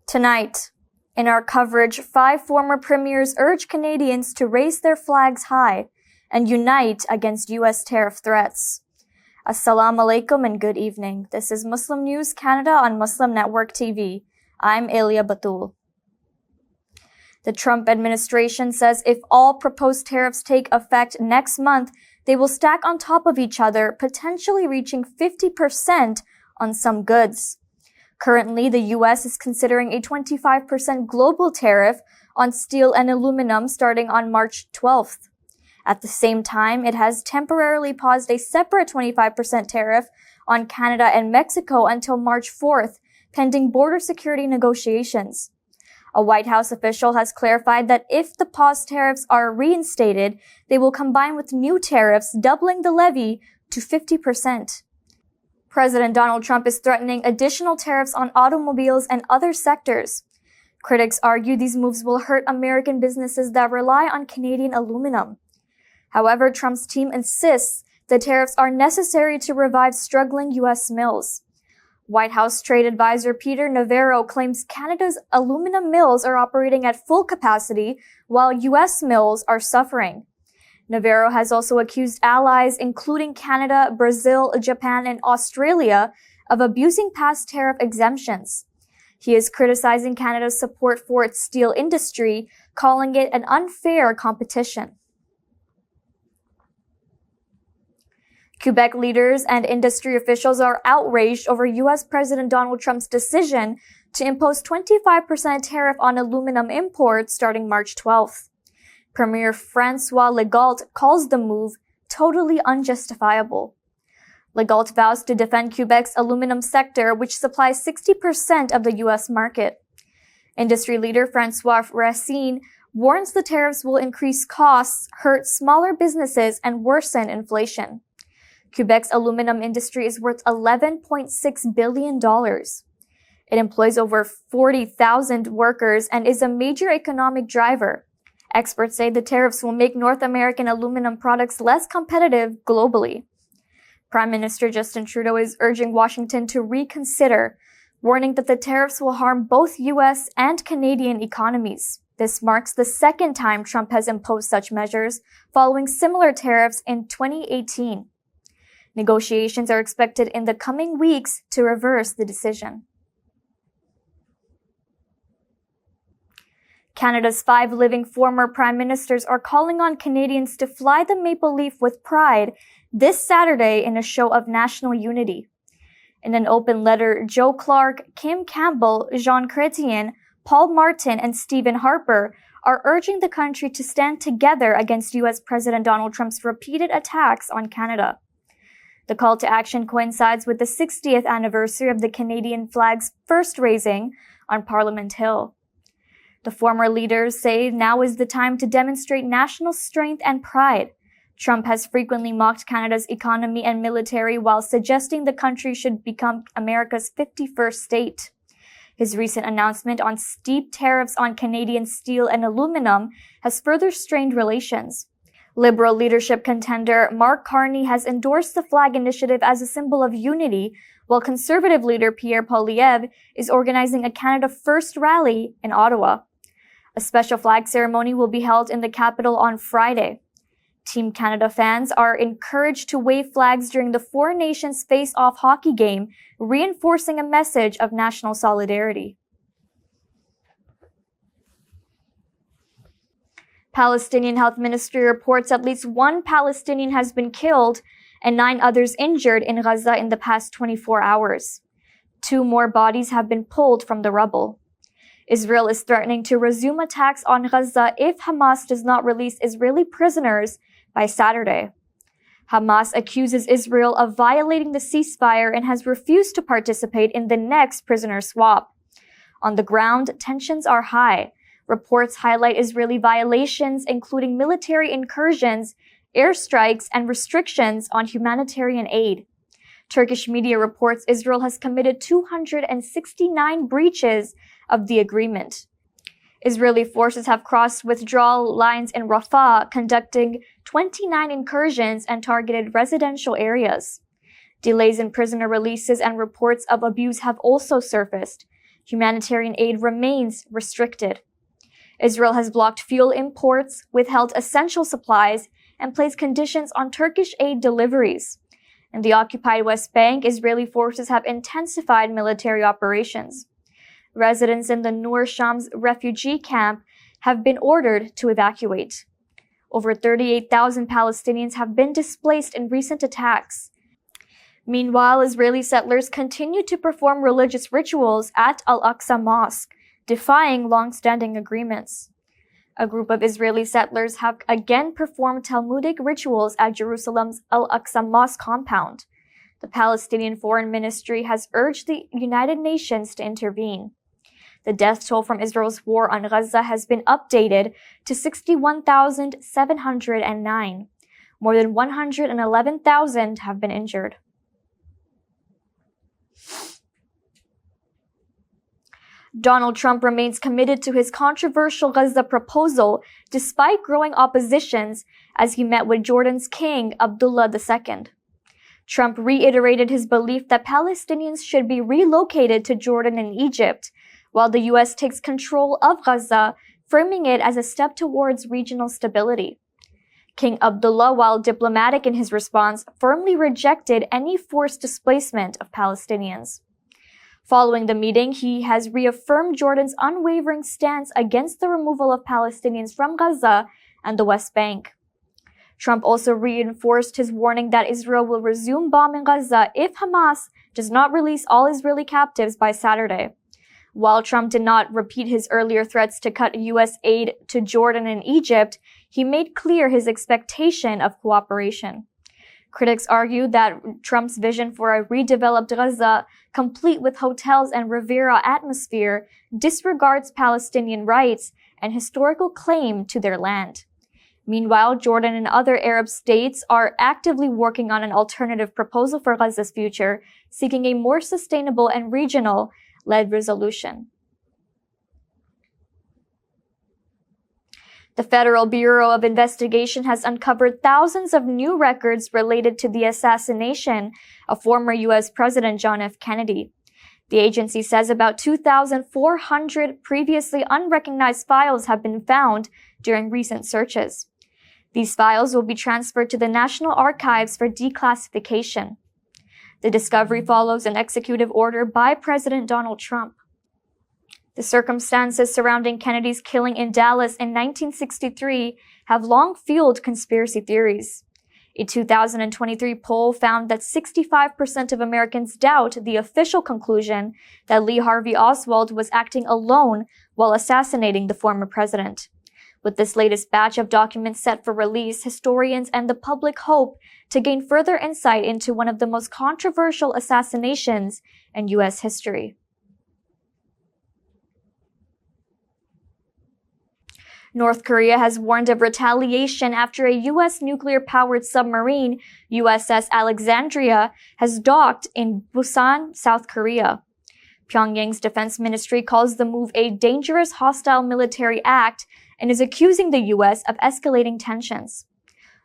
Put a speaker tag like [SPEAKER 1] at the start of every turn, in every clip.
[SPEAKER 1] Tonight, in our coverage, 5 former premiers urge Canadians to raise their flags high and unite against U.S. tariff threats. Assalamu alaikum and good evening. This is Muslim News Canada on Muslim Network TV. I'm Elia Batul. The Trump administration says if all proposed tariffs take effect next month, they will stack on top of each other, potentially reaching 50% on some goods. Currently, the U.S. is considering a 25% global tariff on steel and aluminum starting on March 12th. At the same time, it has temporarily paused a separate 25% tariff on Canada and Mexico until March 4th, pending border security negotiations. A White House official has clarified that if the paused tariffs are reinstated, they will combine with new tariffs, doubling the levy to 50%. President Donald Trump is threatening additional tariffs on automobiles and other sectors. Critics argue these moves will hurt American businesses that rely on Canadian aluminum. However, Trump's team insists the tariffs are necessary to revive struggling U.S. mills. White House trade advisor Peter Navarro claims Canada's aluminum mills are operating at full capacity while U.S. mills are suffering. Navarro has also accused allies, including Canada, Brazil, Japan, and Australia, of abusing past tariff exemptions. He is criticizing Canada's support for its steel industry, calling it an unfair competition. Quebec leaders and industry officials are outraged over U.S. President Donald Trump's decision to impose 25% tariff on aluminum imports starting March 12th. Premier François Legault calls the move totally unjustifiable. Legault vows to defend Quebec's aluminum sector, which supplies 60% of the U.S. market. Industry leader François Racine warns the tariffs will increase costs, hurt smaller businesses, and worsen inflation. Quebec's aluminum industry is worth $11.6 billion. It employs over 40,000 workers and is a major economic driver. Experts say the tariffs will make North American aluminum products less competitive globally. Prime Minister Justin Trudeau is urging Washington to reconsider, warning that the tariffs will harm both U.S. and Canadian economies. This marks the second time Trump has imposed such measures, following similar tariffs in 2018. Negotiations are expected in the coming weeks to reverse the decision. Canada's 5 living former prime ministers are calling on Canadians to fly the maple leaf with pride this Saturday in a show of national unity. In an open letter, Joe Clark, Kim Campbell, Jean Chrétien, Paul Martin, and Stephen Harper are urging the country to stand together against U.S. President Donald Trump's repeated attacks on Canada. The call to action coincides with the 60th anniversary of the Canadian flag's first raising on Parliament Hill. The former leaders say now is the time to demonstrate national strength and pride. Trump has frequently mocked Canada's economy and military while suggesting the country should become America's 51st state. His recent announcement on steep tariffs on Canadian steel and aluminum has further strained relations. Liberal leadership contender Mark Carney has endorsed the flag initiative as a symbol of unity, while Conservative leader Pierre Poilievre is organizing a Canada First rally in Ottawa. A special flag ceremony will be held in the capital on Friday. Team Canada fans are encouraged to wave flags during the four nations face-off hockey game, reinforcing a message of national solidarity. Palestinian Health Ministry reports at least 1 Palestinian has been killed and 9 others injured in Gaza in the past 24 hours. 2 more bodies have been pulled from the rubble. Israel is threatening to resume attacks on Gaza if Hamas does not release Israeli prisoners by Saturday. Hamas accuses Israel of violating the ceasefire and has refused to participate in the next prisoner swap. On the ground, tensions are high. Reports highlight Israeli violations, including military incursions, airstrikes, and restrictions on humanitarian aid. Turkish media reports Israel has committed 269 breaches of the agreement. Israeli forces have crossed withdrawal lines in Rafah, conducting 29 incursions and targeted residential areas. Delays in prisoner releases and reports of abuse have also surfaced. Humanitarian aid remains restricted. Israel has blocked fuel imports, withheld essential supplies, and placed conditions on Turkish aid deliveries. In the occupied West Bank, Israeli forces have intensified military operations. Residents in the Nur Shams refugee camp have been ordered to evacuate. Over 38,000 Palestinians have been displaced in recent attacks. Meanwhile, Israeli settlers continue to perform religious rituals at Al-Aqsa Mosque, defying long-standing agreements. A group of Israeli settlers have again performed Talmudic rituals at Jerusalem's Al-Aqsa Mosque compound. The Palestinian Foreign Ministry has urged the United Nations to intervene. The death toll from Israel's war on Gaza has been updated to 61,709. More than 111,000 have been injured. Donald Trump remains committed to his controversial Gaza proposal despite growing oppositions as he met with Jordan's King Abdullah II. Trump reiterated his belief that Palestinians should be relocated to Jordan and Egypt, while the U.S. takes control of Gaza, framing it as a step towards regional stability. King Abdullah, while diplomatic in his response, firmly rejected any forced displacement of Palestinians. Following the meeting, he has reaffirmed Jordan's unwavering stance against the removal of Palestinians from Gaza and the West Bank. Trump also reinforced his warning that Israel will resume bombing Gaza if Hamas does not release all Israeli captives by Saturday. While Trump did not repeat his earlier threats to cut U.S. aid to Jordan and Egypt, he made clear his expectation of cooperation. Critics argue that Trump's vision for a redeveloped Gaza, complete with hotels and Riviera atmosphere, disregards Palestinian rights and historical claim to their land. Meanwhile, Jordan and other Arab states are actively working on an alternative proposal for Gaza's future, seeking a more sustainable and regional-led resolution. The Federal Bureau of Investigation has uncovered thousands of new records related to the assassination of former U.S. President John F. Kennedy. The agency says about 2,400 previously unrecognized files have been found during recent searches. These files will be transferred to the National Archives for declassification. The discovery follows an executive order by President Donald Trump. The circumstances surrounding Kennedy's killing in Dallas in 1963 have long fueled conspiracy theories. A 2023 poll found that 65% of Americans doubt the official conclusion that Lee Harvey Oswald was acting alone while assassinating the former president. With this latest batch of documents set for release, historians and the public hope to gain further insight into one of the most controversial assassinations in U.S. history. North Korea has warned of retaliation after a U.S. nuclear-powered submarine, USS Alexandria, has docked in Busan, South Korea. Pyongyang's defense ministry calls the move a dangerous hostile military act and is accusing the U.S. of escalating tensions.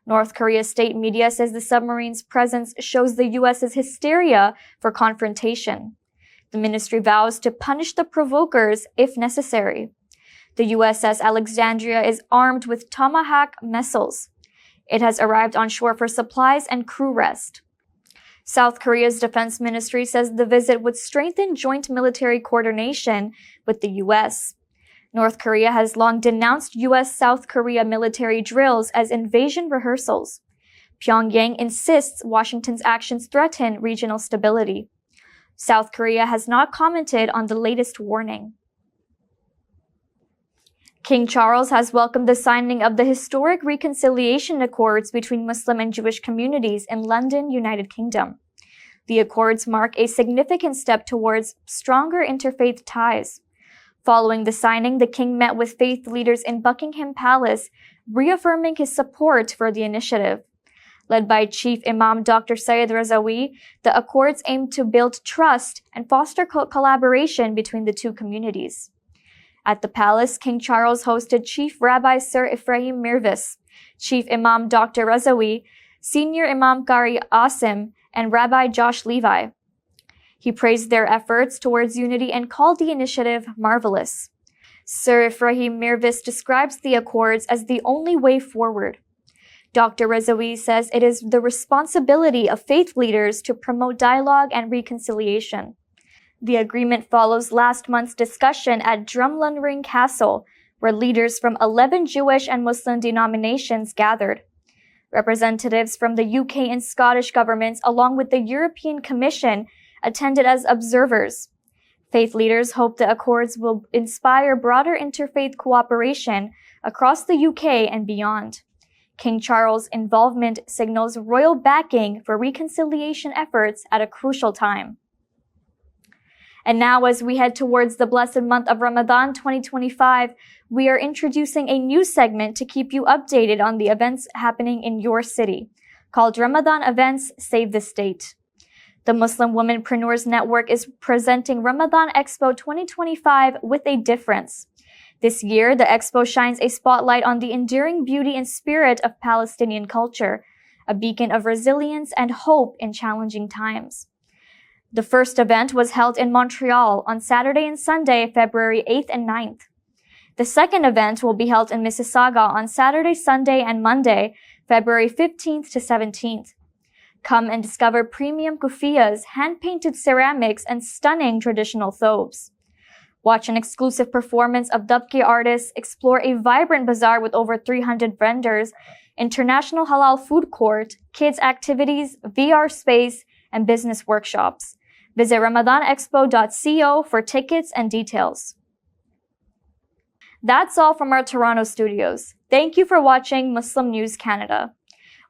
[SPEAKER 1] North Korea's state media says the submarine's presence shows the U.S.'s hysteria for confrontation. The ministry vows to punish the provokers if necessary. The USS Alexandria is armed with Tomahawk missiles. It has arrived on shore for supplies and crew rest. South Korea's defense ministry says the visit would strengthen joint military coordination with the U.S. North Korea has long denounced U.S.-South Korea military drills as invasion rehearsals. Pyongyang insists Washington's actions threaten regional stability. South Korea has not commented on the latest warning. King Charles has welcomed the signing of the historic reconciliation accords between Muslim and Jewish communities in London, United Kingdom. The accords mark a significant step towards stronger interfaith ties. Following the signing, the king met with faith leaders in Buckingham Palace, reaffirming his support for the initiative. Led by Chief Imam Dr. Syed Razawi, the accords aim to build trust and foster collaboration between the two communities. At the palace, King Charles hosted Chief Rabbi Sir Ephraim Mirvis, Chief Imam Dr. Razawi, Senior Imam Qari Asim, and Rabbi Josh Levi. He praised their efforts towards unity and called the initiative marvelous. Sir Ephraim Mirvis describes the Accords as the only way forward. Dr. Rezawi says it is the responsibility of faith leaders to promote dialogue and reconciliation. The agreement follows last month's discussion at Drumlunring Castle, where leaders from 11 Jewish and Muslim denominations gathered. Representatives from the UK and Scottish governments, along with the European Commission, attended as observers. Faith leaders hope the Accords will inspire broader interfaith cooperation across the UK and beyond. King Charles' involvement signals royal backing for reconciliation efforts at a crucial time. And now, as we head towards the blessed month of Ramadan 2025, we are introducing a new segment to keep you updated on the events happening in your city, called Ramadan Events Save the State. The Muslim Womenpreneurs Network is presenting Ramadan Expo 2025 with a difference. This year, the expo shines a spotlight on the enduring beauty and spirit of Palestinian culture, a beacon of resilience and hope in challenging times. The first event was held in Montreal on Saturday and Sunday, February 8th and 9th. The second event will be held in Mississauga on Saturday, Sunday, and Monday, February 15th to 17th. Come and discover premium kufiyas, hand-painted ceramics, and stunning traditional thobes. Watch an exclusive performance of Dabki artists, explore a vibrant bazaar with over 300 vendors, international halal food court, kids activities, VR space, and business workshops. Visit ramadanexpo.co for tickets and details. That's all from our Toronto studios. Thank you for watching Muslim News Canada.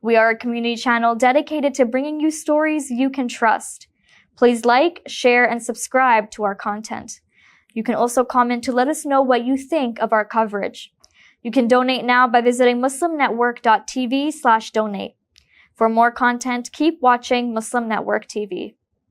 [SPEAKER 1] We are a community channel dedicated to bringing you stories you can trust. Please like, share, and subscribe to our content. You can also comment to let us know what you think of our coverage. You can donate now by visiting muslimnetwork.tv/donate. For more content, keep watching Muslim Network TV.